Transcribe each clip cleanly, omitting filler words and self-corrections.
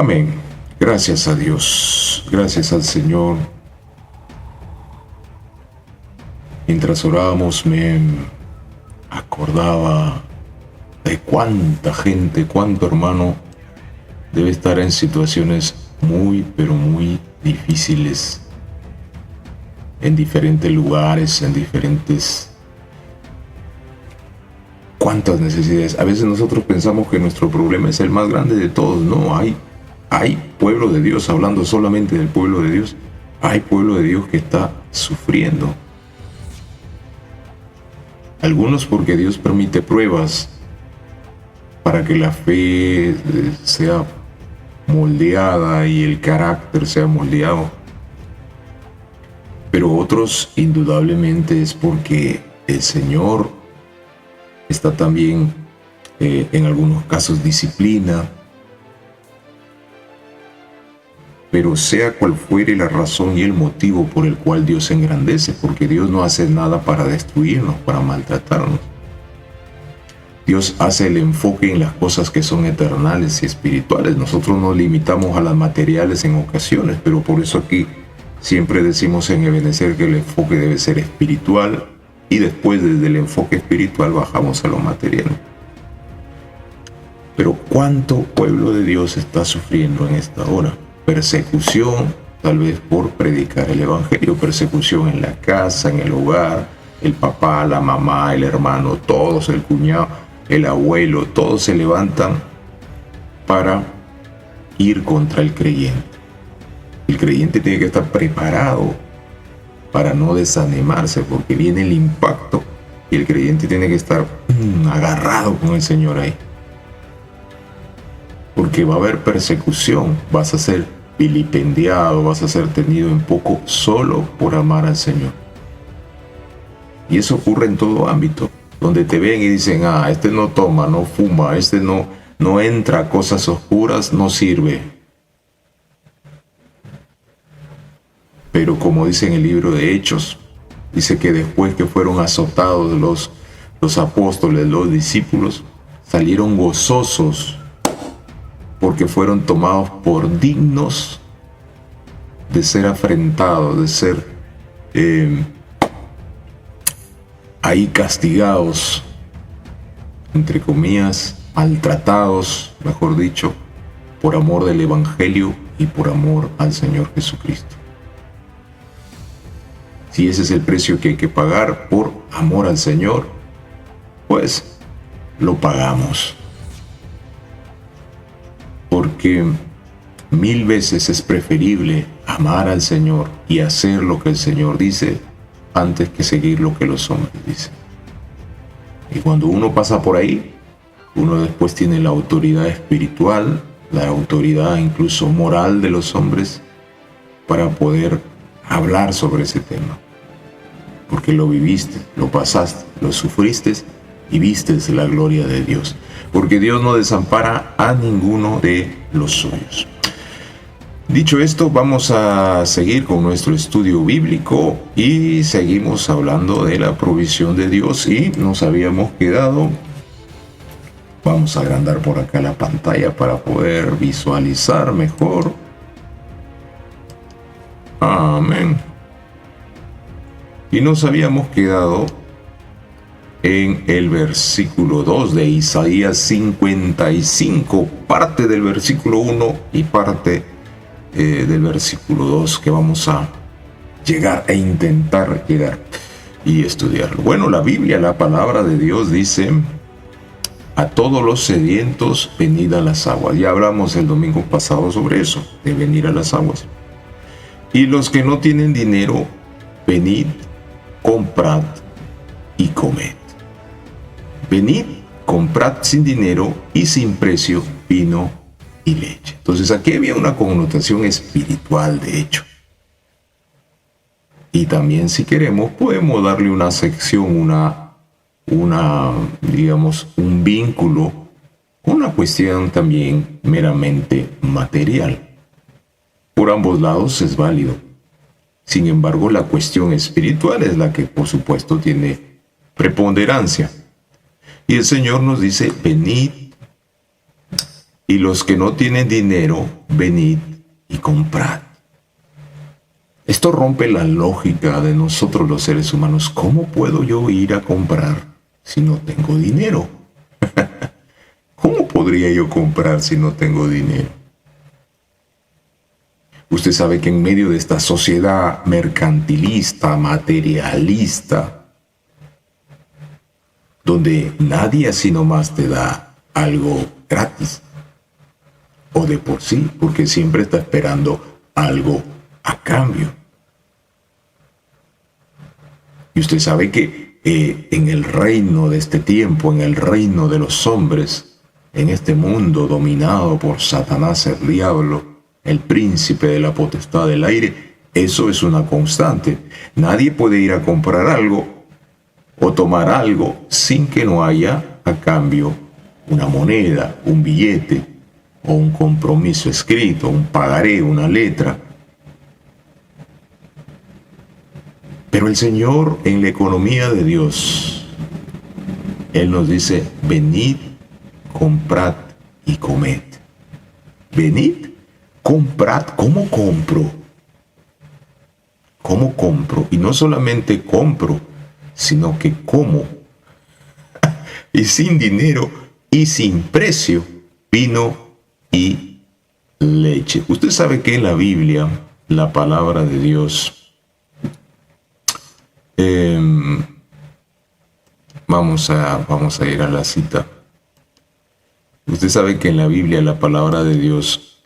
Amén. Gracias a Dios, gracias al Señor. Mientras orábamos me acordaba de cuánta gente, cuánto hermano debe estar en situaciones muy, pero muy difíciles, en diferentes lugares, en diferentes... cuántas necesidades. A veces nosotros pensamos que nuestro problema es el más grande de todos. No, hay pueblo de Dios, hablando solamente del pueblo de Dios, hay pueblo de Dios que está sufriendo. Algunos porque Dios permite pruebas para que la fe sea moldeada y el carácter sea moldeado. Pero otros indudablemente es porque el Señor está también en algunos casos disciplina. Pero sea cual fuere la razón y el motivo por el cual Dios se engrandece, porque Dios no hace nada para destruirnos, para maltratarnos. Dios hace el enfoque en las cosas que son eternales y espirituales. Nosotros nos limitamos a las materiales en ocasiones, pero por eso aquí siempre decimos en Ebenecer que el enfoque debe ser espiritual y después desde el enfoque espiritual bajamos a lo material. Pero ¿cuánto pueblo de Dios está sufriendo en esta hora? Persecución, tal vez por predicar el evangelio, persecución en la casa, en el hogar, el papá, la mamá, el hermano, todos, el cuñado, el abuelo, todos se levantan para ir contra el creyente. El creyente tiene que estar preparado para no desanimarse, porque viene el impacto y el creyente tiene que estar agarrado con el Señor ahí. Porque va a haber persecución, vas a ser vilipendiado, vas a ser tenido en poco solo por amar al Señor. Y eso ocurre en todo ámbito, donde te ven y dicen, este no toma, no fuma, este no entra a cosas oscuras, no sirve. Pero como dice en el libro de Hechos, dice que después que fueron azotados los apóstoles, los discípulos, salieron gozosos porque fueron tomados por dignos de ser afrentados, de ser ahí castigados, entre comillas, maltratados, mejor dicho, por amor del Evangelio y por amor al Señor Jesucristo. Si ese es el precio que hay que pagar por amor al Señor, pues lo pagamos. Porque 1000 veces es preferible amar al Señor y hacer lo que el Señor dice antes que seguir lo que los hombres dicen. Y cuando uno pasa por ahí, uno después tiene la autoridad espiritual, la autoridad incluso moral de los hombres para poder hablar sobre ese tema. Porque lo viviste, lo pasaste, lo sufriste y vistes la gloria de Dios. Porque Dios no desampara a ninguno de los suyos. Dicho esto, vamos a seguir con nuestro estudio bíblico y seguimos hablando de la provisión de Dios y nos habíamos quedado. Vamos a agrandar por acá la pantalla para poder visualizar mejor. Amén. Y nos habíamos quedado en el versículo 2 de Isaías 55, parte del versículo 1 y parte del versículo 2 que vamos a llegar e intentar llegar y estudiarlo. Bueno, la Biblia, la palabra de Dios dice: a todos los sedientos, venid a las aguas. Ya hablamos el domingo pasado sobre eso, de venir a las aguas. Y los que no tienen dinero, venid, comprad y comed. Venid, comprad sin dinero y sin precio vino y leche. Entonces aquí había una connotación espiritual, de hecho. Y también, si queremos, podemos darle una sección, digamos, un vínculo, una cuestión también meramente material. Por ambos lados es válido. Sin embargo, la cuestión espiritual es la que, por supuesto, tiene preponderancia. Y el Señor nos dice: venid y los que no tienen dinero, venid y comprad. Esto rompe la lógica de nosotros los seres humanos. ¿Cómo puedo yo ir a comprar si no tengo dinero? ¿Cómo podría yo comprar si no tengo dinero? Usted sabe que en medio de esta sociedad mercantilista, materialista, donde nadie así nomás te da algo gratis, o de por sí, porque siempre está esperando algo a cambio. Y usted sabe que en el reino de este tiempo, en el reino de los hombres, en este mundo dominado por Satanás, el diablo, el príncipe de la potestad del aire, eso es una constante. Nadie puede ir a comprar algo o tomar algo sin que no haya a cambio una moneda, un billete o un compromiso escrito, un pagaré, una letra. Pero el Señor, en la economía de Dios, Él nos dice: venid, comprad y comed. Venid, comprad. ¿Cómo compro? ¿Cómo compro? Y no solamente compro, sino que como. Y sin dinero y sin precio, vino y leche. Usted sabe que en la Biblia, la palabra de Dios, vamos a ir a la cita. Usted sabe que en la Biblia, la palabra de Dios,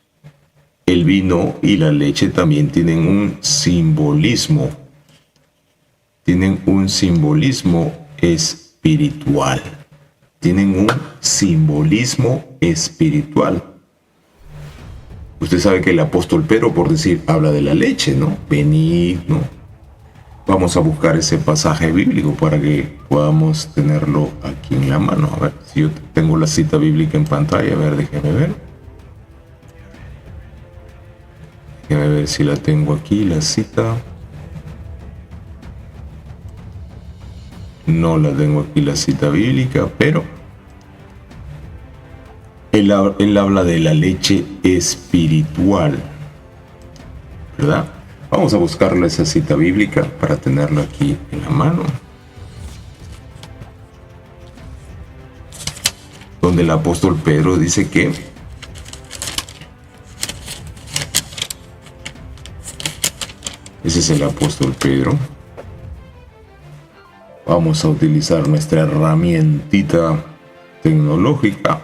el vino y la leche también tienen un simbolismo. Tienen un simbolismo espiritual. Tienen un simbolismo espiritual. Usted sabe que el apóstol Pedro, por decir, habla de la leche, ¿no? Venid, ¿no? Vamos a buscar ese pasaje bíblico para que podamos tenerlo aquí en la mano. A ver, si yo tengo la cita bíblica en pantalla, a ver, déjeme ver. Déjeme ver si la tengo aquí, la cita. No la tengo aquí, la cita bíblica, pero él habla de la leche espiritual, ¿verdad? Vamos a buscarle esa cita bíblica para tenerla aquí en la mano, donde el apóstol Pedro dice que ese es el apóstol Pedro. Vamos a utilizar nuestra herramientita tecnológica.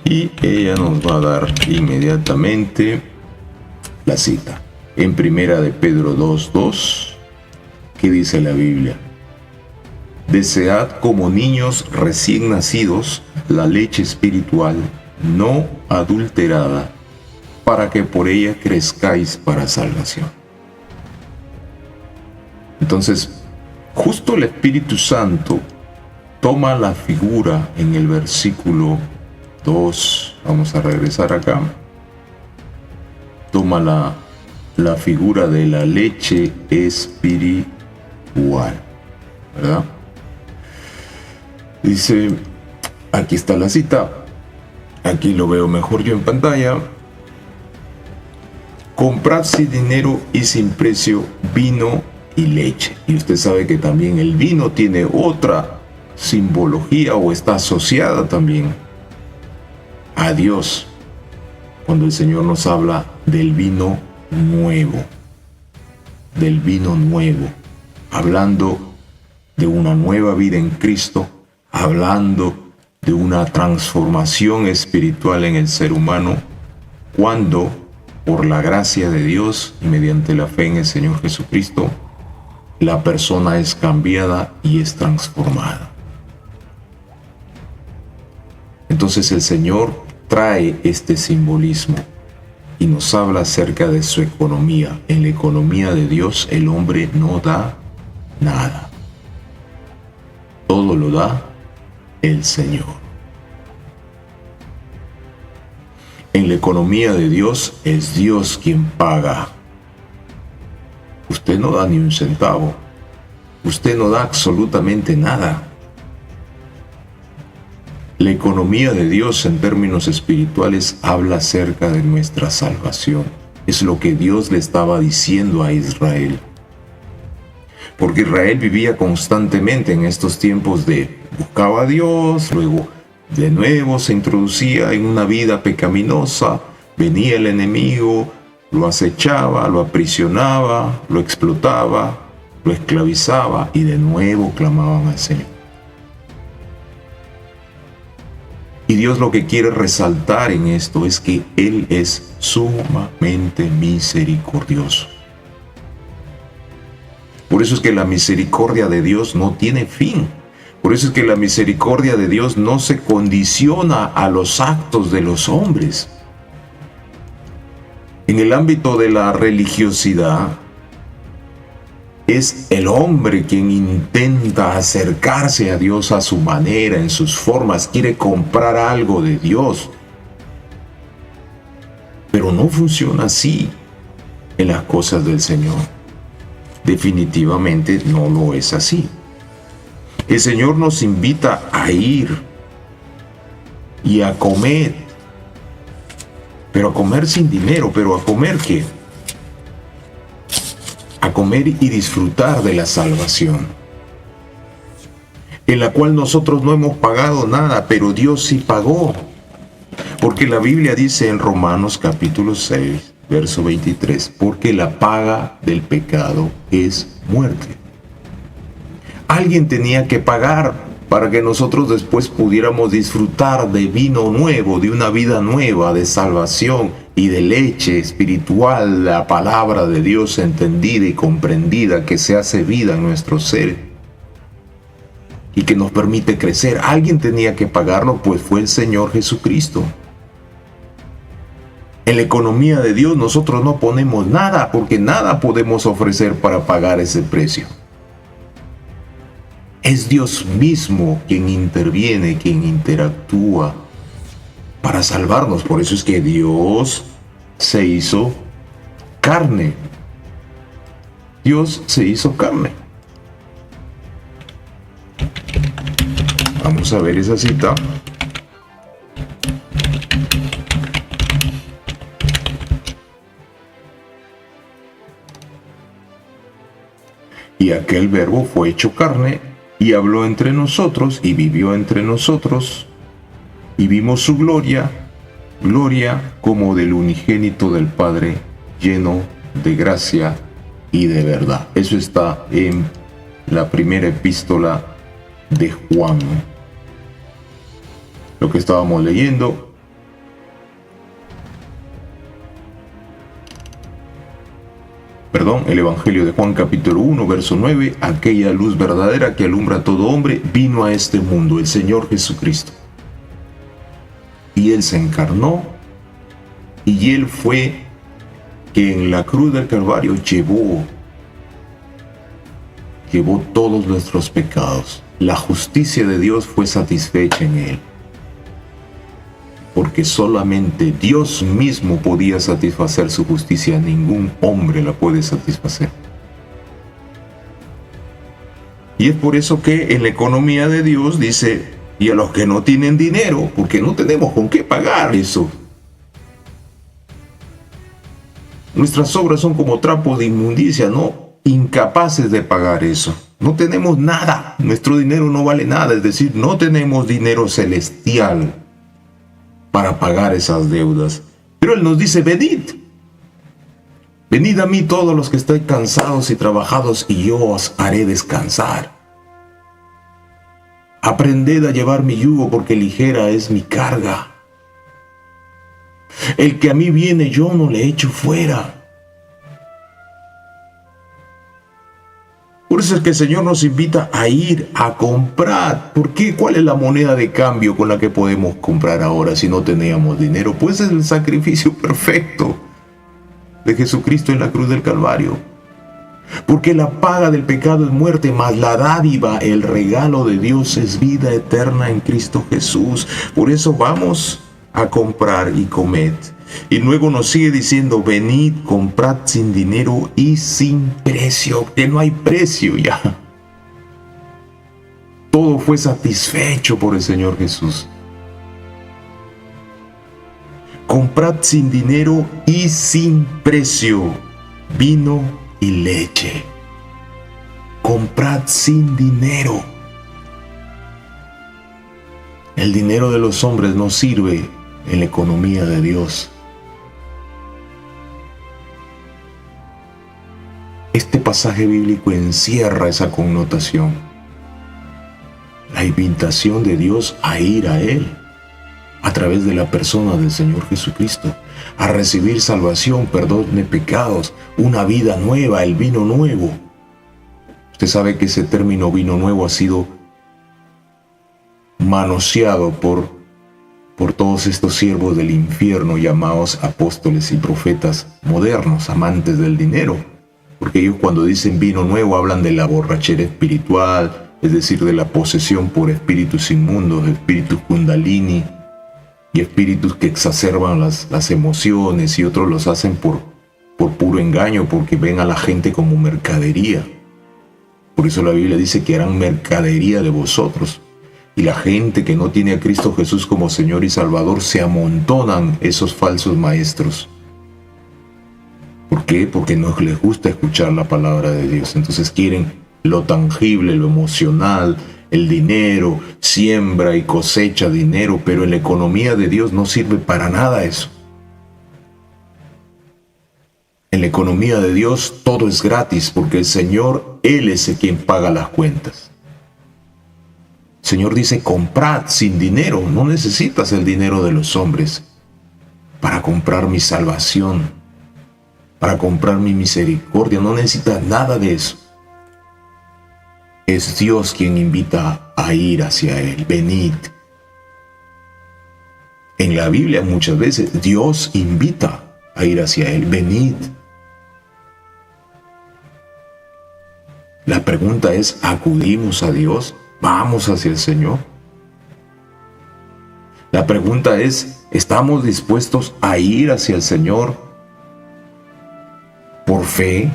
Y ella nos va a dar inmediatamente la cita. En primera de Pedro 2:2, ¿qué dice la Biblia? Desead como niños recién nacidos la leche espiritual no adulterada, para que por ella crezcáis para salvación. Entonces, justo el Espíritu Santo toma la figura en el versículo 2, vamos a regresar acá, toma la figura de la leche espiritual, ¿verdad? Dice, aquí está la cita, aquí lo veo mejor yo en pantalla. Comprad sin dinero y sin precio vino y leche. Y usted sabe que también el vino tiene otra simbología, o está asociada también a Dios, cuando el Señor nos habla del vino nuevo, hablando de una nueva vida en Cristo, hablando de una transformación espiritual en el ser humano, cuando por la gracia de Dios y mediante la fe en el Señor Jesucristo, la persona es cambiada y es transformada. Entonces el Señor trae este simbolismo y nos habla acerca de su economía. En la economía de Dios el hombre no da nada. Todo lo da el Señor. En la economía de Dios es Dios quien paga. Usted no da ni un centavo. usted no da absolutamente nada. La economía de Dios en términos espirituales habla acerca de nuestra salvación. Es lo que Dios le estaba diciendo a Israel. Porque Israel vivía constantemente en estos tiempos de buscaba a Dios, luego de nuevo se introducía en una vida pecaminosa, venía el enemigo, lo acechaba, lo aprisionaba, lo explotaba, lo esclavizaba y de nuevo clamaban al Señor. Y Dios lo que quiere resaltar en esto es que Él es sumamente misericordioso. Por eso es que la misericordia de Dios no tiene fin. Por eso es que la misericordia de Dios no se condiciona a los actos de los hombres. En el ámbito de la religiosidad, es el hombre quien intenta acercarse a Dios a su manera, en sus formas, quiere comprar algo de Dios. Pero no funciona así en las cosas del Señor. Definitivamente no lo es así. El Señor nos invita a ir y a comer, pero a comer sin dinero, pero a comer ¿qué? A comer y disfrutar de la salvación, en la cual nosotros no hemos pagado nada, pero Dios sí pagó. Porque la Biblia dice en Romanos capítulo 6, verso 23, porque la paga del pecado es muerte. Alguien tenía que pagar para que nosotros después pudiéramos disfrutar de vino nuevo, de una vida nueva, de salvación y de leche espiritual, la palabra de Dios entendida y comprendida que se hace vida en nuestro ser y que nos permite crecer. Alguien tenía que pagarlo, pues fue el Señor Jesucristo. En la economía de Dios nosotros no ponemos nada, porque nada podemos ofrecer para pagar ese precio. Es Dios mismo quien interviene, quien interactúa para salvarnos. Por eso es que Dios se hizo carne. Dios se hizo carne. Vamos a ver esa cita. Y aquel verbo fue hecho carne y habló entre nosotros y vivió entre nosotros y vimos su gloria, gloria como del unigénito del Padre, lleno de gracia y de verdad. Eso está en la primera epístola de Juan. Lo que estábamos leyendo. El Evangelio de Juan capítulo 1, verso 9, aquella luz verdadera que alumbra a todo hombre vino a este mundo, el Señor Jesucristo. Y Él se encarnó, y Él fue que en la cruz del Calvario llevó todos nuestros pecados. La justicia de Dios fue satisfecha en Él. Porque solamente Dios mismo podía satisfacer su justicia, ningún hombre la puede satisfacer. Y es por eso que en la economía de Dios dice, y a los que no tienen dinero, porque no tenemos con qué pagar eso. Nuestras obras son como trapos de inmundicia, ¿no? Incapaces de pagar eso. No tenemos nada, nuestro dinero no vale nada, es decir, no tenemos dinero celestial para pagar esas deudas. Pero Él nos dice, venid a mí todos los que estáis cansados y trabajados, y yo os haré descansar. Aprended a llevar mi yugo, porque ligera es mi carga. El que a mí viene, yo no le echo fuera. Por eso es que el Señor nos invita a ir a comprar. ¿Por qué? ¿Cuál es la moneda de cambio con la que podemos comprar ahora si no teníamos dinero? Pues es el sacrificio perfecto de Jesucristo en la cruz del Calvario. Porque la paga del pecado es muerte, mas la dádiva, el regalo de Dios es vida eterna en Cristo Jesús. Por eso vamos a comprar y comed. Y luego nos sigue diciendo, venid, comprad sin dinero y sin precio, que no hay precio ya. Todo fue satisfecho por el Señor Jesús. Comprad sin dinero y sin precio vino y leche. Comprad sin dinero. El dinero de los hombres no sirve en la economía de Dios. Este pasaje bíblico encierra esa connotación. La invitación de Dios a ir a Él a través de la persona del Señor Jesucristo, a recibir salvación, perdón de pecados, una vida nueva, el vino nuevo. Usted sabe que ese término vino nuevo ha sido manoseado por todos estos siervos del infierno llamados apóstoles y profetas modernos, amantes del dinero. Porque ellos cuando dicen vino nuevo hablan de la borrachera espiritual, es decir, de la posesión por espíritus inmundos, espíritus kundalini, y espíritus que exacerban las emociones, y otros los hacen por puro engaño, porque ven a la gente como mercadería. Por eso la Biblia dice que eran mercadería de vosotros. Y la gente que no tiene a Cristo Jesús como Señor y Salvador, se amontonan esos falsos maestros. ¿Por qué? Porque no les gusta escuchar la palabra de Dios. Entonces quieren lo tangible, lo emocional, el dinero, siembra y cosecha dinero, pero en la economía de Dios no sirve para nada eso. En la economía de Dios todo es gratis, porque el Señor, Él es el quien paga las cuentas. El Señor dice, comprad sin dinero. No necesitas el dinero de los hombres para comprar mi salvación, para comprar mi misericordia. No necesitas nada de eso. Es Dios quien invita a ir hacia Él. Venid. En la Biblia muchas veces Dios invita a ir hacia Él. Venid. La pregunta es, ¿acudimos a Dios? ¿Vamos hacia el Señor? La pregunta es, ¿estamos dispuestos a ir hacia el Señor por fe?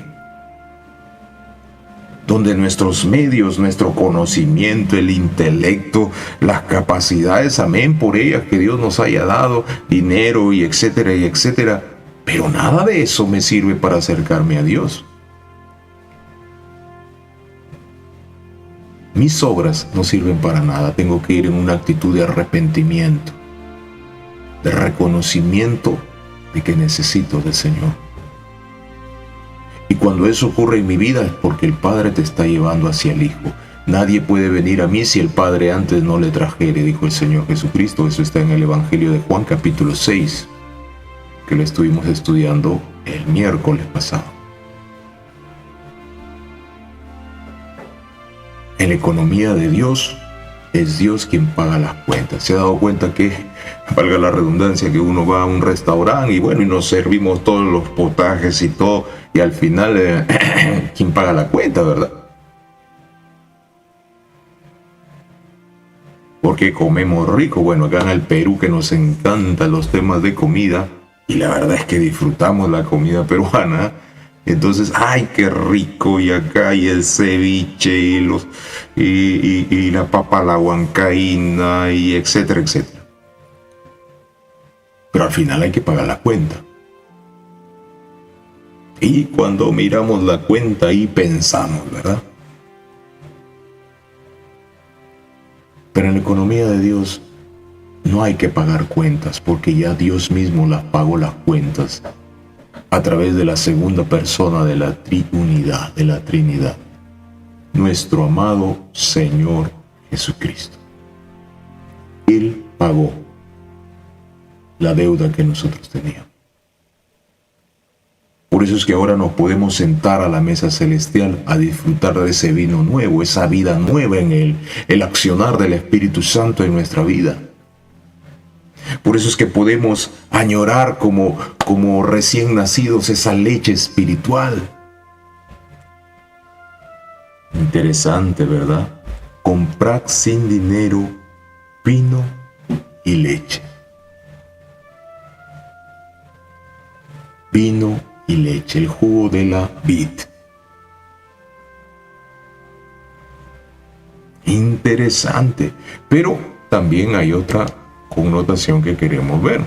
Donde nuestros medios, nuestro conocimiento, el intelecto, las capacidades, amén, por ellas que Dios nos haya dado, dinero y etcétera, pero nada de eso me sirve para acercarme a Dios. Mis obras no sirven para nada. Tengo que ir en una actitud de arrepentimiento, de reconocimiento de que necesito del Señor. Y cuando eso ocurre en mi vida es porque el Padre te está llevando hacia el Hijo. Nadie puede venir a mí si el Padre antes no le trajere, dijo el Señor Jesucristo. Eso está en el Evangelio de Juan capítulo 6, que lo estuvimos estudiando el miércoles pasado. En la economía de Dios, es Dios quien paga las cuentas. ¿Se ha dado cuenta que, valga la redundancia, que uno va a un restaurante y bueno, y nos servimos todos los potajes y todo, y al final, ¿quién paga la cuenta, verdad? Porque comemos rico. Bueno, acá en el Perú, que nos encantan los temas de comida, y la verdad es que disfrutamos la comida peruana. Entonces, ¡ay, qué rico! Y acá hay el ceviche y la papa a la huancaína y etcétera. Pero al final hay que pagar la cuenta. Y cuando miramos la cuenta ahí pensamos, ¿verdad? Pero en la economía de Dios no hay que pagar cuentas, porque ya Dios mismo las pagó las cuentas a través de la segunda persona de la triunidad, de la Trinidad, nuestro amado Señor Jesucristo. Él pagó la deuda que nosotros teníamos. Por eso es que ahora nos podemos sentar a la mesa celestial a disfrutar de ese vino nuevo, esa vida nueva en Él, el accionar del Espíritu Santo en nuestra vida. Por eso es que podemos añorar como recién nacidos esa leche espiritual. Interesante, ¿verdad? Comprad sin dinero vino y leche. Vino y leche, el jugo de la vid. interesante, pero también hay otra connotación que queremos ver.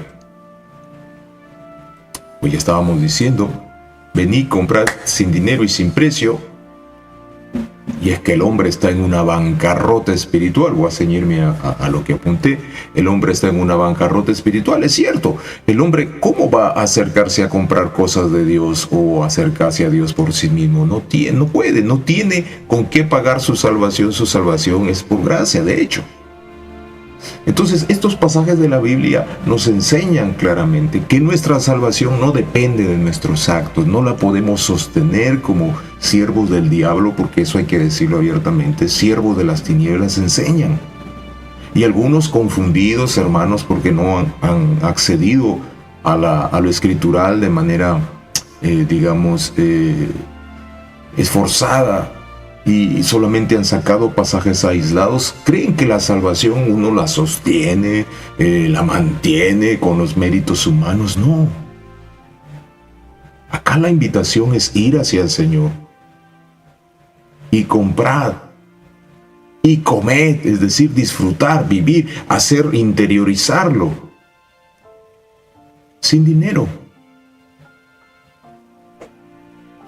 Pues ya estábamos diciendo, vení, comprad sin dinero y sin precio. Y es que el hombre está en una bancarrota espiritual. Voy a ceñirme a lo que apunté. El hombre está en una bancarrota espiritual. Es cierto, el hombre, ¿cómo va a acercarse a comprar cosas de Dios o acercarse a Dios por sí mismo? No puede, no tiene con qué pagar su salvación. Su salvación es por gracia, de hecho. Entonces, estos pasajes de la Biblia nos enseñan claramente que nuestra salvación no depende de nuestros actos, no la podemos sostener como siervos del diablo, porque eso hay que decirlo abiertamente, siervos de las tinieblas enseñan. Y algunos confundidos, hermanos, porque no han accedido a lo escritural de manera, esforzada, y solamente han sacado pasajes aislados, creen que la salvación uno la sostiene, la mantiene con los méritos humanos. No. Acá la invitación es ir hacia el Señor y comprar y comer, es decir, disfrutar, vivir, hacer, interiorizarlo sin dinero.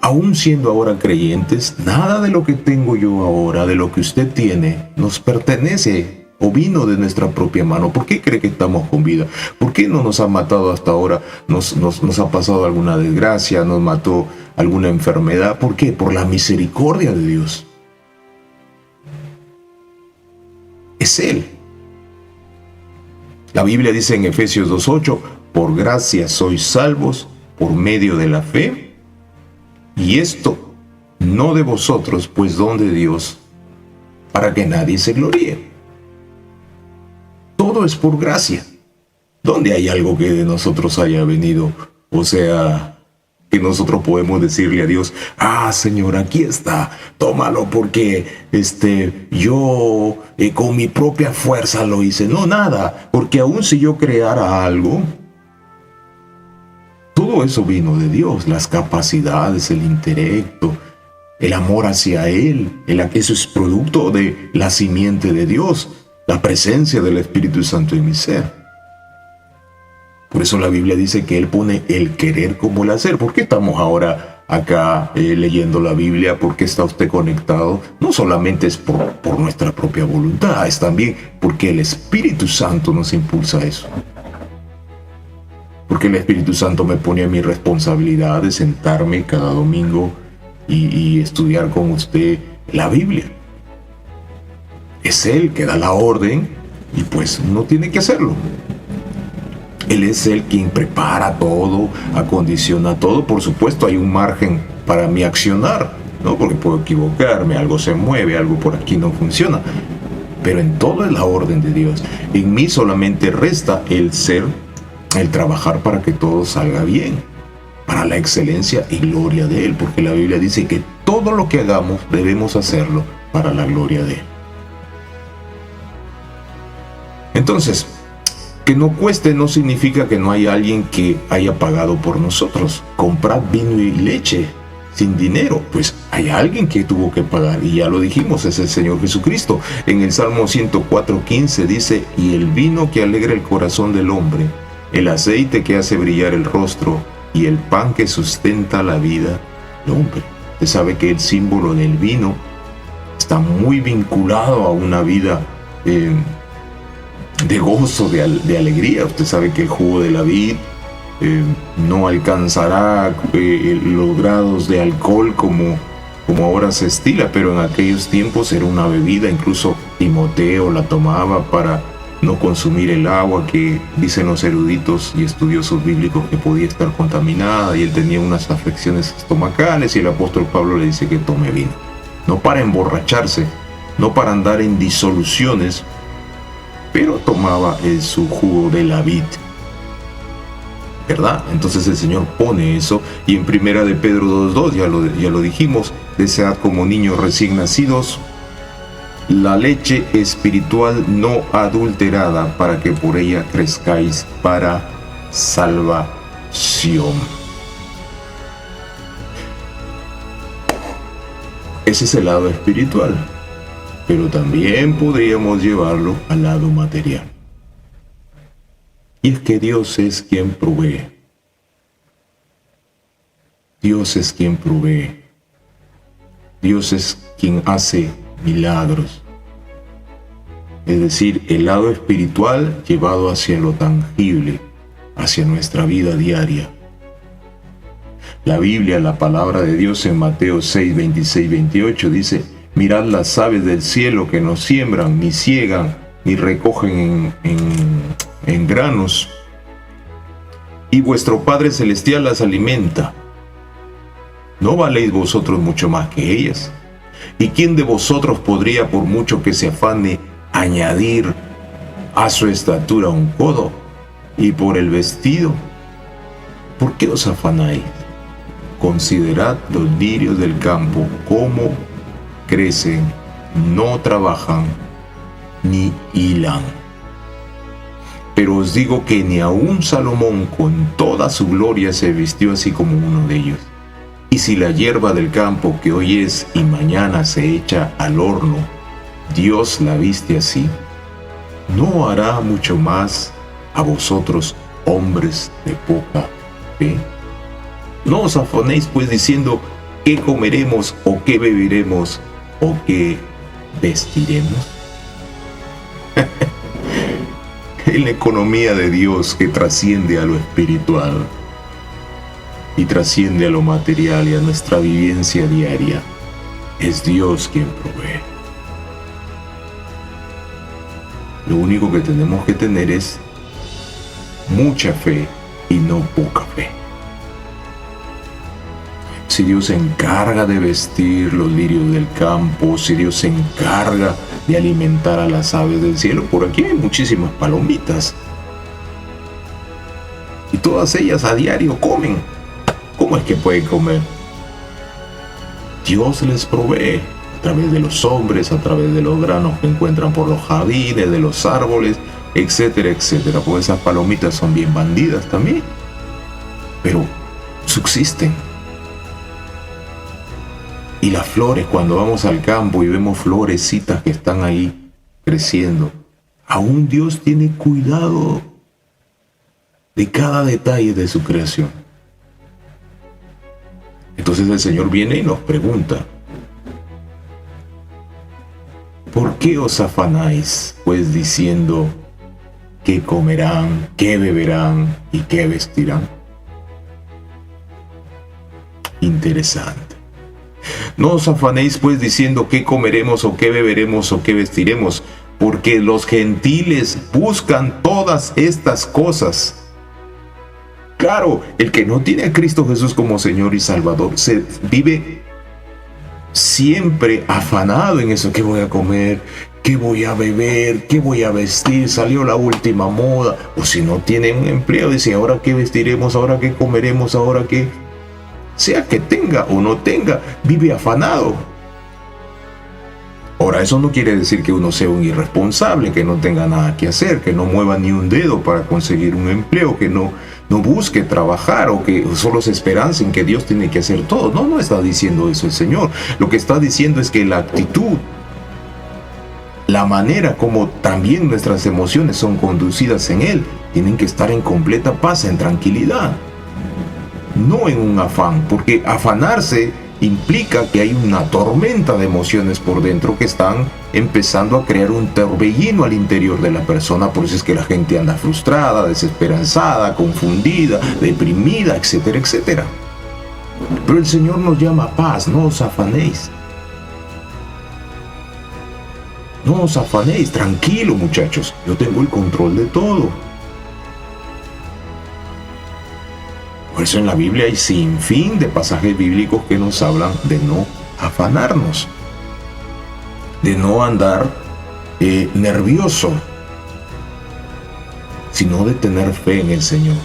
Aún siendo ahora creyentes, nada de lo que tengo yo ahora, de lo que usted tiene, nos pertenece o vino de nuestra propia mano. ¿Por qué cree que estamos con vida? ¿Por qué no nos ha matado hasta ahora? ¿Nos ha pasado alguna desgracia? ¿Nos mató alguna enfermedad? ¿Por qué? Por la misericordia de Dios. Es Él. La Biblia dice en Efesios 2:8, por gracia sois salvos por medio de la fe. Y esto no de vosotros, pues don de Dios, para que nadie se gloríe. Todo es por gracia. ¿Dónde hay algo que de nosotros haya venido? O sea, que nosotros podemos decirle a Dios, Señor, aquí está, tómalo porque yo con mi propia fuerza lo hice. No, nada, porque aun si yo creara algo, todo eso vino de Dios, las capacidades, el intelecto, el amor hacia Él, eso es producto de la simiente de Dios, la presencia del Espíritu Santo en mi ser. Por eso la Biblia dice que Él pone el querer como el hacer. ¿Por qué estamos ahora acá leyendo la Biblia? ¿Por qué está usted conectado? No solamente es por nuestra propia voluntad, es también porque el Espíritu Santo nos impulsa a eso. Porque el Espíritu Santo me pone a mi responsabilidad de sentarme cada domingo y estudiar con usted la Biblia. Es Él que da la orden y pues uno tiene que hacerlo. Él es el quien prepara todo, acondiciona todo. Por supuesto hay un margen para mi accionar, ¿no? Porque puedo equivocarme, algo se mueve, algo por aquí no funciona. Pero en todo es la orden de Dios. En mí solamente resta el trabajar para que todo salga bien, para la excelencia y gloria de Él, porque la Biblia dice que todo lo que hagamos debemos hacerlo para la gloria de Él. Entonces, que no cueste no significa que no hay alguien que haya pagado por nosotros. Comprad vino y leche sin dinero, pues hay alguien que tuvo que pagar, y ya lo dijimos, es el Señor Jesucristo. En el Salmo 104:15 dice, y el vino que alegra el corazón del hombre, el aceite que hace brillar el rostro y el pan que sustenta la vida del hombre. Usted sabe que el símbolo del vino está muy vinculado a una vida de gozo, de alegría. Usted sabe que el jugo de la vid no alcanzará los grados de alcohol como ahora se estila, pero en aquellos tiempos era una bebida. Incluso Timoteo la tomaba para no consumir el agua que dicen los eruditos y estudiosos bíblicos que podía estar contaminada, y él tenía unas afecciones estomacales, y el apóstol Pablo le dice que tome vino, no para emborracharse, no para andar en disoluciones, pero tomaba su jugo de la vid, ¿verdad? Entonces el Señor pone eso, y en primera de Pedro 2:2 ya lo dijimos, desead como niños recién nacidos la leche espiritual no adulterada, para que por ella crezcáis para salvación. Ese es el lado espiritual. pero también podríamos llevarlo al lado material. Y es que Dios es quien provee. Dios es quien provee. Dios es quien hace milagros. Es decir, el lado espiritual llevado hacia lo tangible, hacia nuestra vida diaria. La Biblia, la palabra de Dios en Mateo 6, 26, 28 dice: mirad las aves del cielo que no siembran, ni ciegan, ni recogen en granos, y vuestro Padre Celestial las alimenta. ¿No valéis vosotros mucho más que ellas? ¿Y quién de vosotros podría, por mucho que se afane, añadir a su estatura un codo? Y por el vestido, ¿por qué os afanáis? Considerad los lirios del campo, cómo crecen, no trabajan, ni hilan. Pero os digo que ni aun Salomón con toda su gloria se vistió así como uno de ellos. Y si la hierba del campo que hoy es y mañana se echa al horno, Dios la viste así, ¿no hará mucho más a vosotros, hombres de poca fe? No os afanéis pues diciendo: ¿qué comeremos, o qué beberemos, o qué vestiremos? En la economía de Dios, que trasciende a lo espiritual y trasciende a lo material y a nuestra vivencia diaria, es Dios quien provee. Lo único que tenemos que tener es mucha fe y no poca fe. Si Dios se encarga de vestir los lirios del campo, si Dios se encarga de alimentar a las aves del cielo, por aquí hay muchísimas palomitas. Y todas ellas a diario comen. ¿Cómo es que pueden comer? Dios les provee a través de los hombres, a través de los granos que encuentran por los jardines, de los árboles, etcétera, etcétera. Pues esas palomitas son bien bandidas también, pero subsisten. Y las flores, cuando vamos al campo y vemos florecitas que están ahí creciendo, aún Dios tiene cuidado de cada detalle de su creación. Entonces el Señor viene y nos pregunta: ¿por qué os afanáis, pues, diciendo qué comerán, qué beberán y qué vestirán? Interesante. No os afanéis pues diciendo qué comeremos, o qué beberemos, o qué vestiremos, porque los gentiles buscan todas estas cosas. Claro, el que no tiene a Cristo Jesús como Señor y Salvador se vive siempre afanado en eso: ¿qué voy a comer? ¿Qué voy a beber? ¿Qué voy a vestir? Salió la última moda. O si no tiene un empleo, dice: ¿ahora qué vestiremos? ¿Ahora qué comeremos? ¿Ahora qué? Sea que tenga o no tenga, vive afanado. Ahora, eso no quiere decir que uno sea un irresponsable, que no tenga nada que hacer, que no mueva ni un dedo para conseguir un empleo, que no busque trabajar, o que solo se esperanza en que Dios tiene que hacer todo. No está diciendo eso el Señor. Lo que está diciendo es que la actitud, la manera como también nuestras emociones son conducidas en Él, tienen que estar en completa paz, en tranquilidad. No en un afán, porque afanarse implica que hay una tormenta de emociones por dentro que están empezando a crear un torbellino al interior de la persona. Por eso es que la gente anda frustrada, desesperanzada, confundida, deprimida, etcétera, etcétera. Pero el Señor nos llama a paz. No os afanéis. No os afanéis, tranquilo, muchachos, yo tengo el control de todo. Por eso en la Biblia hay sin fin de pasajes bíblicos que nos hablan de no afanarnos, de no andar nervioso, sino de tener fe en el Señor.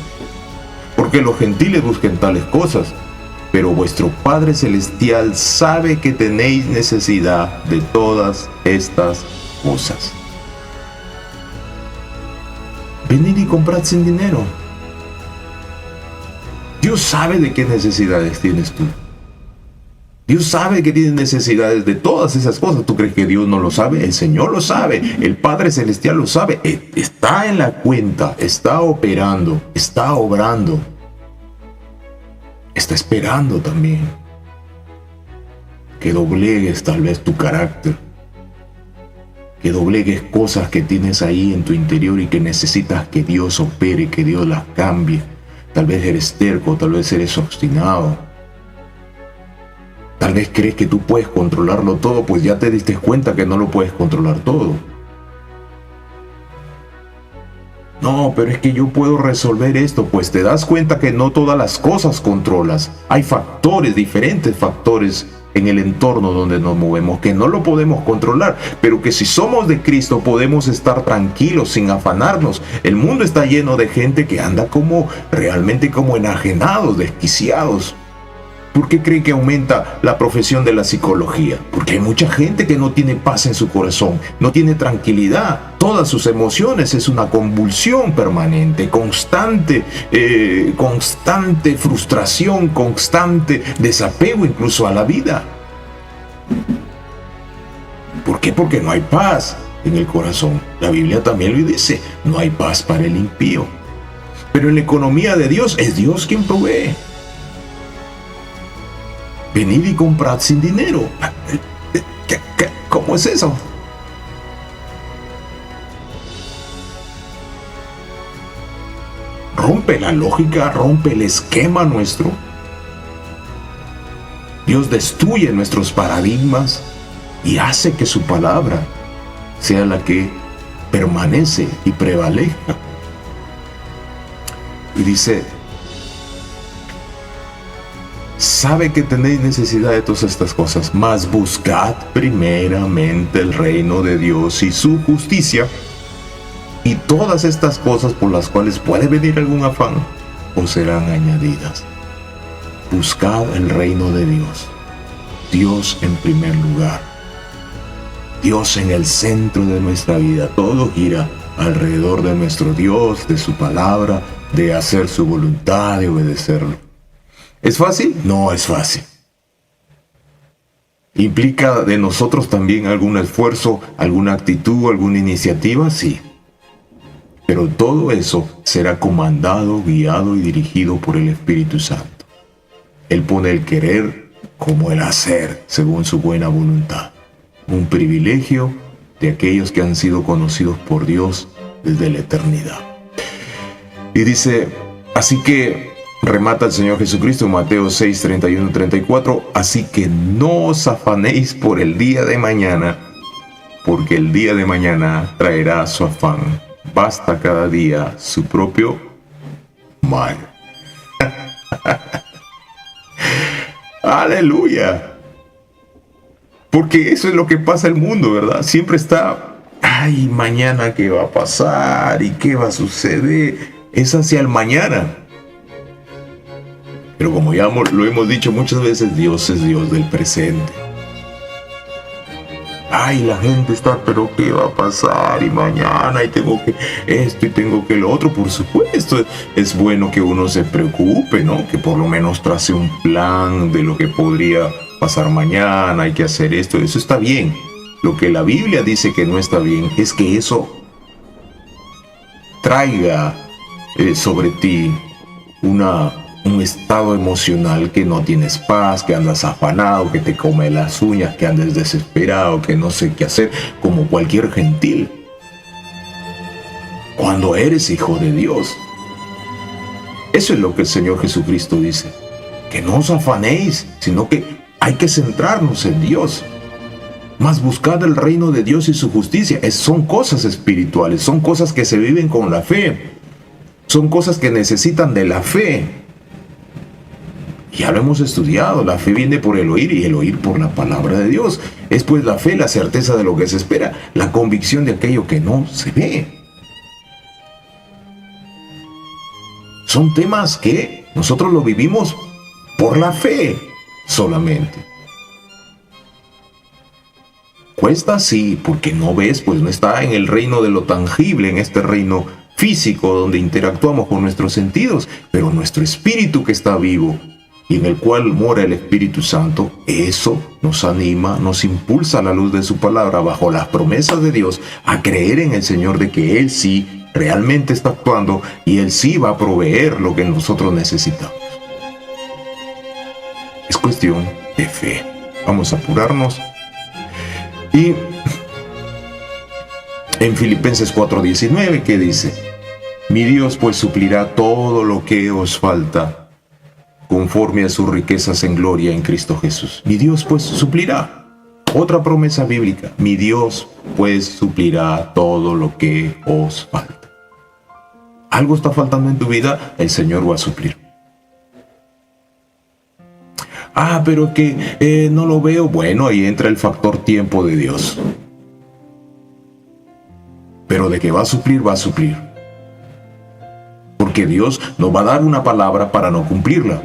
Porque los gentiles buscan tales cosas, pero vuestro Padre Celestial sabe que tenéis necesidad de todas estas cosas. Venid y comprad sin dinero. Dios sabe de qué necesidades tienes tú. Dios sabe que tienes necesidades de todas esas cosas. ¿Tú crees que Dios no lo sabe? El Señor lo sabe. El Padre Celestial lo sabe. Está en la cuenta. Está operando. Está obrando. Está esperando también que doblegues tal vez tu carácter. Que doblegues cosas que tienes ahí en tu interior y que necesitas que Dios opere, que Dios las cambie. Tal vez eres terco, tal vez eres obstinado. Tal vez crees que tú puedes controlarlo todo, pues ya te diste cuenta que no lo puedes controlar todo. No, pero es que yo puedo resolver esto, pues te das cuenta que no todas las cosas controlas. Hay factores, diferentes factores en el entorno donde nos movemos, que no lo podemos controlar, pero que si somos de Cristo podemos estar tranquilos, sin afanarnos. El mundo está lleno de gente que anda realmente como enajenados, desquiciados. ¿Por qué creen que aumenta la profesión de la psicología? Porque hay mucha gente que no tiene paz en su corazón, no tiene tranquilidad. Todas sus emociones es una convulsión permanente, constante frustración, constante desapego incluso a la vida. ¿Por qué? Porque no hay paz en el corazón. La Biblia también lo dice, no hay paz para el impío. Pero en la economía de Dios es Dios quien provee. Venid y comprad sin dinero. ¿Cómo es eso? Rompe la lógica, rompe el esquema nuestro. Dios destruye nuestros paradigmas y hace que su palabra sea la que permanece y prevalezca. Y dice, sabe que tenéis necesidad de todas estas cosas, mas buscad primeramente el reino de Dios y su justicia, y todas estas cosas por las cuales puede venir algún afán, os serán añadidas. Buscad el reino de Dios, Dios en primer lugar, Dios en el centro de nuestra vida. Todo gira alrededor de nuestro Dios, de su palabra, de hacer su voluntad, de obedecerlo. ¿Es fácil? No es fácil. ¿Implica de nosotros también algún esfuerzo, alguna actitud, alguna iniciativa? Sí. Pero todo eso será comandado, guiado y dirigido por el Espíritu Santo. Él pone el querer como el hacer, según su buena voluntad. Un privilegio de aquellos que han sido conocidos por Dios desde la eternidad. Y dice, así que remata el Señor Jesucristo en Mateo 6, 31, 34, así que no os afanéis por el día de mañana, porque el día de mañana traerá su afán. Basta cada día su propio mal. ¡Aleluya! Porque eso es lo que pasa en el mundo, ¿verdad? Siempre está, ay, mañana qué va a pasar y qué va a suceder. Es hacia el mañana. Pero como ya lo hemos dicho muchas veces, Dios es Dios del presente. Ay, la gente está, pero ¿qué va a pasar? Y mañana, y tengo que esto, y tengo que lo otro. Por supuesto, es bueno que uno se preocupe, ¿no? Que por lo menos trace un plan de lo que podría pasar mañana, hay que hacer esto. Eso está bien. Lo que la Biblia dice que no está bien es que eso traiga sobre ti un estado emocional que no tienes paz, que andas afanado, que te come las uñas, que andes desesperado, que no sé qué hacer, como cualquier gentil. Cuando eres hijo de Dios. Eso es lo que el Señor Jesucristo dice. Que no os afanéis, sino que hay que centrarnos en Dios. Mas buscad el reino de Dios y su justicia. Son cosas espirituales, son cosas que se viven con la fe. Son cosas que necesitan de la fe. Ya lo hemos estudiado, la fe viene por el oír y el oír por la palabra de Dios. Es pues la fe, la certeza de lo que se espera, la convicción de aquello que no se ve. Son temas que nosotros lo vivimos por la fe solamente. Cuesta, sí, porque no ves, pues no está en el reino de lo tangible, en este reino físico donde interactuamos con nuestros sentidos, pero nuestro espíritu que está vivo, y en el cual mora el Espíritu Santo, eso nos anima, nos impulsa a la luz de su palabra, bajo las promesas de Dios, a creer en el Señor de que Él sí realmente está actuando y Él sí va a proveer lo que nosotros necesitamos. Es cuestión de fe. Vamos a apurarnos. Y en Filipenses 4:19, ¿qué dice? Mi Dios pues suplirá todo lo que os falta conforme a sus riquezas en gloria en Cristo Jesús. Mi Dios pues suplirá. Otra promesa bíblica. Mi Dios pues suplirá todo lo que os falta. Algo está faltando en tu vida, el Señor va a suplir. Pero que no lo veo. Bueno, ahí entra el factor tiempo de Dios. Pero de que va a suplir, va a suplir. Porque Dios nos va a dar una palabra para no cumplirla.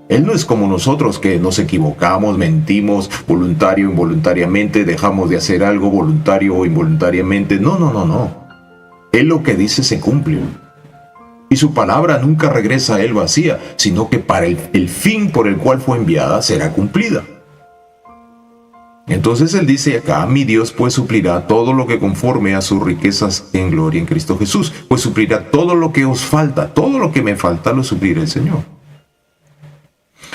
Él no es como nosotros, que nos equivocamos, mentimos, voluntario o involuntariamente, dejamos de hacer algo voluntario o involuntariamente. No. Él lo que dice se cumple. Y su palabra nunca regresa a Él vacía, sino que para el fin por el cual fue enviada será cumplida. Entonces Él dice acá, mi Dios pues suplirá todo lo que conforme a sus riquezas en gloria en Cristo Jesús. Pues suplirá todo lo que os falta, todo lo que me falta lo suplirá el Señor.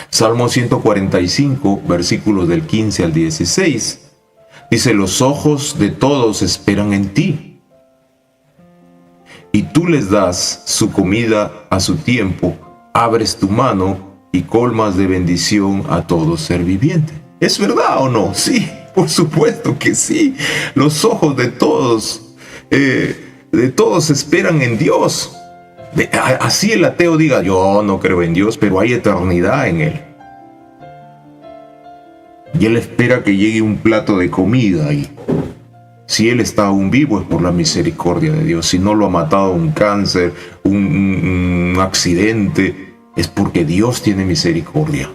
Salmo 145, versículos del 15 al 16, dice, los ojos de todos esperan en ti, y tú les das su comida a su tiempo, abres tu mano y colmas de bendición a todo ser viviente. ¿Es verdad o no? Sí, por supuesto que sí. Los ojos de todos esperan en Dios. Así el ateo diga, yo no creo en Dios, pero hay eternidad en Él. Y Él espera que llegue un plato de comida y si Él está aún vivo es por la misericordia de Dios. Si no lo ha matado un cáncer, un accidente, es porque Dios tiene misericordia.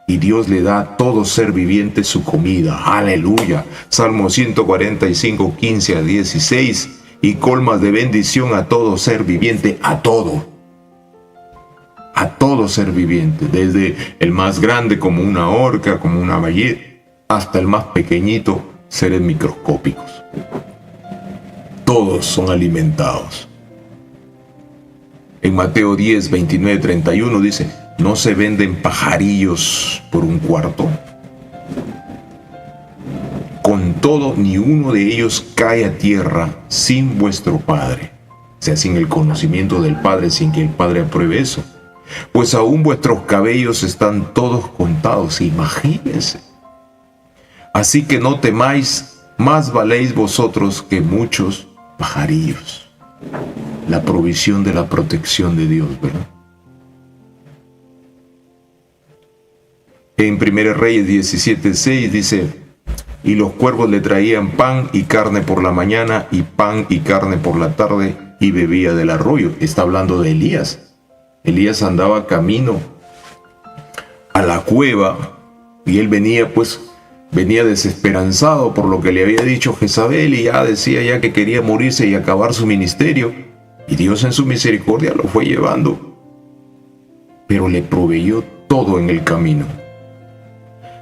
Y Dios le da a todo ser viviente su comida. Aleluya. Salmo 145, 15 a 16. Y colmas de bendición a todo ser viviente, a todo ser viviente, desde el más grande como una orca, como una ballena, hasta el más pequeñito, seres microscópicos. Todos son alimentados. En Mateo 10, 29, 31 dice, ¿no se venden pajarillos por un cuarto? Con todo, ni uno de ellos cae a tierra sin vuestro Padre. O sea, sin el conocimiento del Padre, sin que el Padre apruebe eso. Pues aún vuestros cabellos están todos contados, imagínense. Así que no temáis, más valéis vosotros que muchos pajarillos. La provisión de la protección de Dios, ¿verdad? En 1 Reyes 17:6 dice, y los cuervos le traían pan y carne por la mañana, y pan y carne por la tarde, y bebía del arroyo. Está hablando de Elías. Elías andaba camino a la cueva, y él venía desesperanzado por lo que le había dicho Jezabel, y ya decía que quería morirse y acabar su ministerio. Y Dios en su misericordia lo fue llevando, pero le proveyó todo en el camino.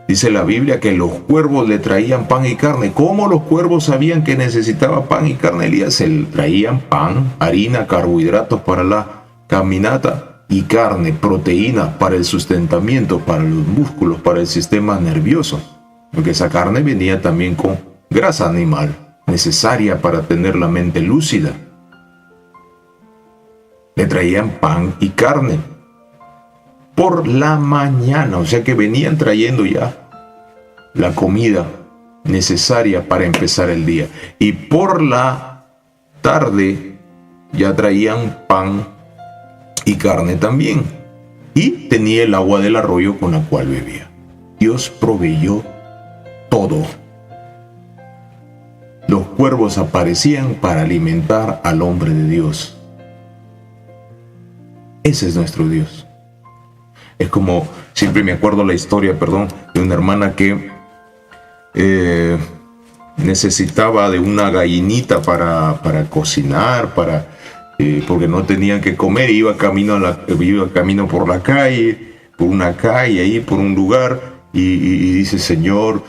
Dice la Biblia que los cuervos le traían pan y carne. ¿Cómo los cuervos sabían que necesitaba pan y carne Elías? Se le traían pan, harina, carbohidratos para la caminata y carne, proteínas para el sustentamiento, para los músculos, para el sistema nervioso. Porque esa carne venía también con grasa animal, necesaria para tener la mente lúcida. Le traían pan y carne por la mañana, o sea que venían trayendo ya la comida necesaria para empezar el día. Y por la tarde ya traían pan y carne también. Y tenía el agua del arroyo con la cual bebía. Dios proveyó todo. Los cuervos aparecían para alimentar al hombre de Dios. Ese es nuestro Dios. Es como, siempre me acuerdo la historia, de una hermana que necesitaba de una gallinita para cocinar, porque no tenían que comer, iba camino por la calle, por una calle, ahí por un lugar, y dice, Señor,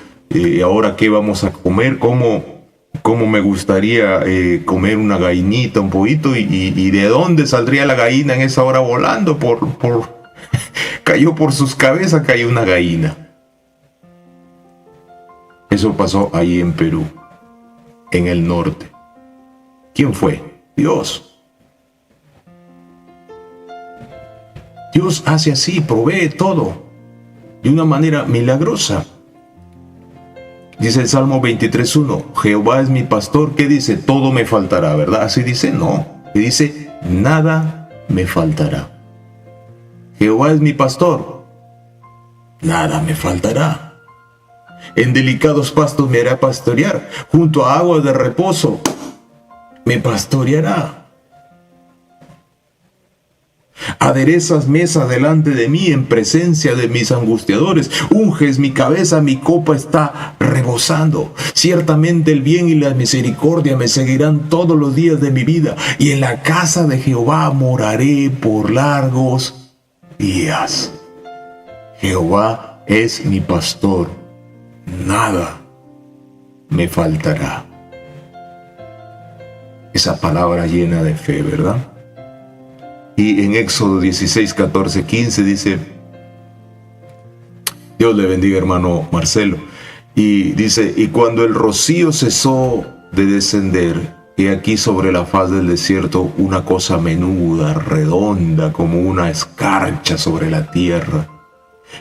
¿ahora qué vamos a comer? ¿Cómo me gustaría comer una gallinita, un pollito? ¿Y de dónde saldría la gallina en esa hora volando? Cayó por sus cabezas, cayó una gallina. Eso pasó ahí en Perú, en el norte. ¿Quién fue? Dios. Dios hace así, provee todo de una manera milagrosa. Dice el Salmo 23:1, Jehová es mi pastor, ¿qué dice? Todo me faltará, ¿verdad? Así dice, no. Y dice, nada me faltará. Jehová es mi pastor, nada me faltará. En delicados pastos me hará pastorear, junto a aguas de reposo me pastoreará. Aderezas mesa delante de mí en presencia de mis angustiadores. Unges mi cabeza, mi copa está rebosando. Ciertamente el bien y la misericordia me seguirán todos los días de mi vida, y en la casa de Jehová moraré por largos días. Jehová es mi pastor, nada me faltará. Esa palabra llena de fe, ¿verdad? Y en Éxodo 16, 14, 15 dice, Dios le bendiga, hermano Marcelo, y dice, y cuando el rocío cesó de descender, he aquí sobre la faz del desierto una cosa menuda, redonda, como una escarcha sobre la tierra.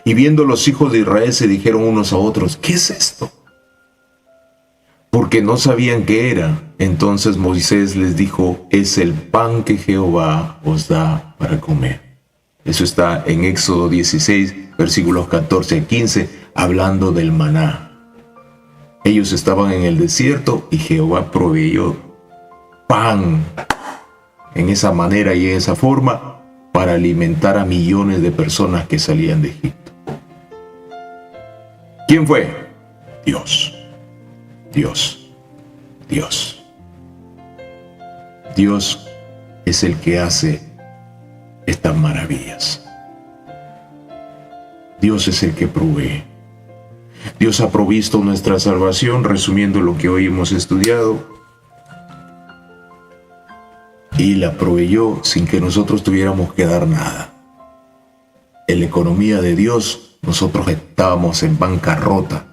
Y viendo los hijos de Israel se dijeron unos a otros, ¿qué es esto? Porque no sabían qué era. Entonces Moisés les dijo, es el pan que Jehová os da para comer. Eso está en Éxodo 16, versículos 14 a 15, hablando del maná. Ellos estaban en el desierto y Jehová proveyó pan en esa manera y en esa forma para alimentar a millones de personas que salían de Egipto. ¿Quién fue? Dios. Dios. Dios. Dios es el que hace estas maravillas. Dios es el que provee. Dios ha provisto nuestra salvación, resumiendo lo que hoy hemos estudiado, y la proveyó sin que nosotros tuviéramos que dar nada. En la economía de Dios, nosotros estábamos en bancarrota.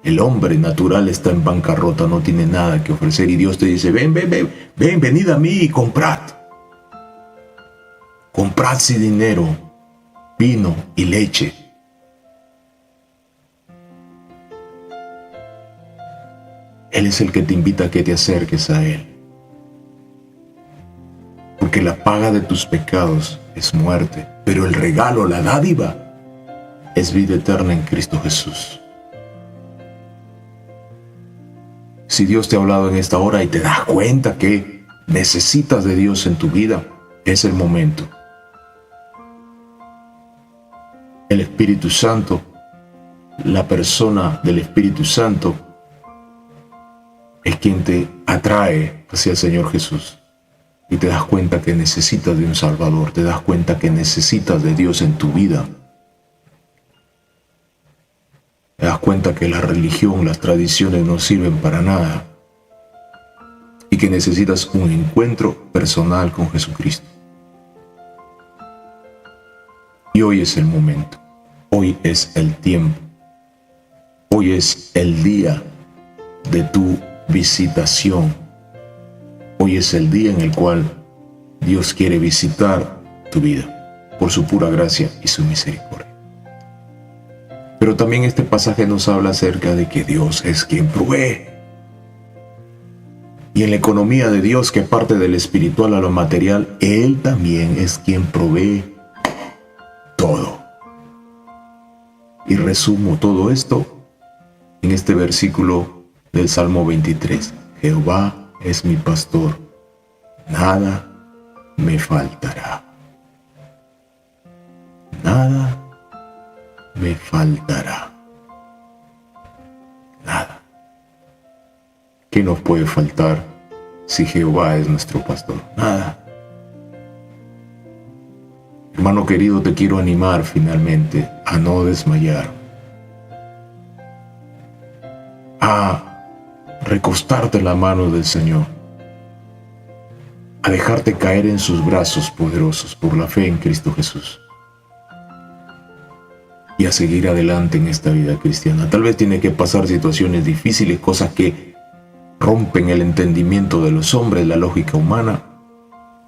El hombre natural está en bancarrota, no tiene nada que ofrecer, y Dios te dice, venid a mí y comprad. Comprad sin dinero, vino y leche. Él es el que te invita a que te acerques a Él. Porque la paga de tus pecados es muerte, pero el regalo, la dádiva, es vida eterna en Cristo Jesús. Si Dios te ha hablado en esta hora y te das cuenta que necesitas de Dios en tu vida, es el momento. El Espíritu Santo, la persona del Espíritu Santo, es quien te atrae hacia el Señor Jesús. Y te das cuenta que necesitas de un Salvador, te das cuenta que necesitas de Dios en tu vida. Te das cuenta que la religión, las tradiciones no sirven para nada y que necesitas un encuentro personal con Jesucristo. Y hoy es el momento, hoy es el tiempo, hoy es el día de tu visitación. Hoy es el día en el cual Dios quiere visitar tu vida por su pura gracia y su misericordia. Pero también este pasaje nos habla acerca de que Dios es quien provee. Y en la economía de Dios, que parte del espiritual a lo material, Él también es quien provee todo. Y resumo todo esto en este versículo del Salmo 23. Jehová es mi pastor, nada me faltará. Nada me faltará. Nada. ¿Qué nos puede faltar si Jehová es nuestro pastor? Nada. Hermano, Hermano querido, te quiero animar finalmente a no desmayar, a recostarte en la mano del Señor, a dejarte caer en sus brazos poderosos por la fe en Cristo Jesús y a seguir adelante en esta vida cristiana. Tal vez tiene que pasar situaciones difíciles, cosas que rompen el entendimiento de los hombres, la lógica humana,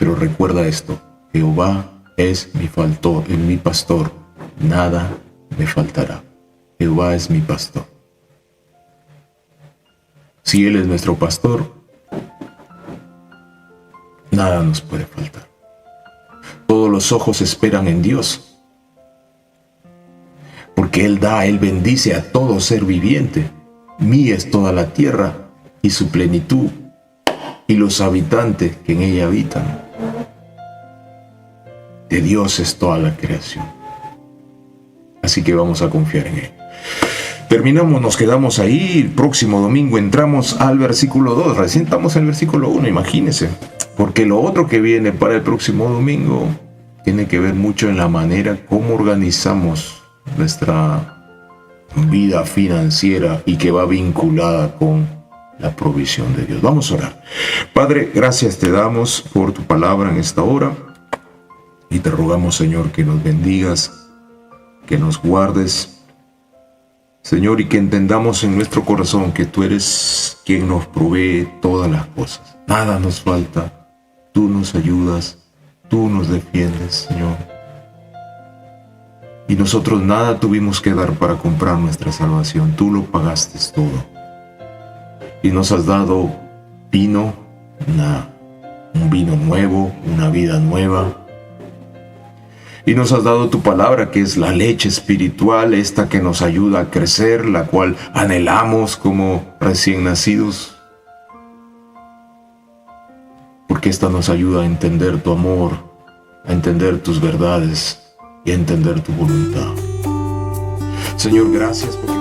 pero recuerda esto: Jehová es mi pastor, nada me faltará. Jehová es mi pastor. Si Él es nuestro pastor, nada nos puede faltar. Todos los ojos esperan en Dios, porque Él bendice a todo ser viviente. Mía es toda la tierra y su plenitud, y los habitantes que en ella habitan. De Dios es toda la creación. Así que vamos a confiar en Él. Terminamos, nos quedamos ahí. El próximo domingo entramos al versículo 2. Recién estamos en el versículo 1, imagínense. Porque lo otro que viene para el próximo domingo tiene que ver mucho en la manera como organizamos nuestra vida financiera y que va vinculada con la provisión de Dios. Vamos a orar. Padre, gracias te damos por tu palabra en esta hora y te rogamos, Señor, que nos bendigas, que nos guardes, Señor, y que entendamos en nuestro corazón que tú eres quien nos provee todas las cosas. Nada nos falta. Tú nos ayudas, tú nos defiendes, Señor. Y nosotros nada tuvimos que dar para comprar nuestra salvación. Tú lo pagaste todo. Y nos has dado vino, un vino nuevo, una vida nueva. Y nos has dado tu palabra, que es la leche espiritual, esta que nos ayuda a crecer, la cual anhelamos como recién nacidos. Porque esta nos ayuda a entender tu amor, a entender tus verdades y a entender tu voluntad. Señor, gracias porque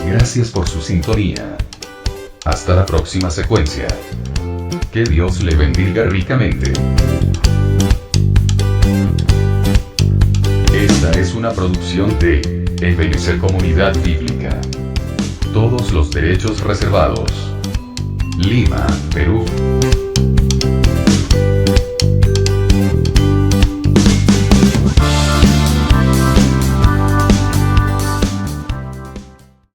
Gracias por su sintonía. Hasta la próxima secuencia. Que Dios le bendiga ricamente. Esta es una producción de Embellecer Comunidad Bíblica. Todos los derechos reservados. Lima, Perú.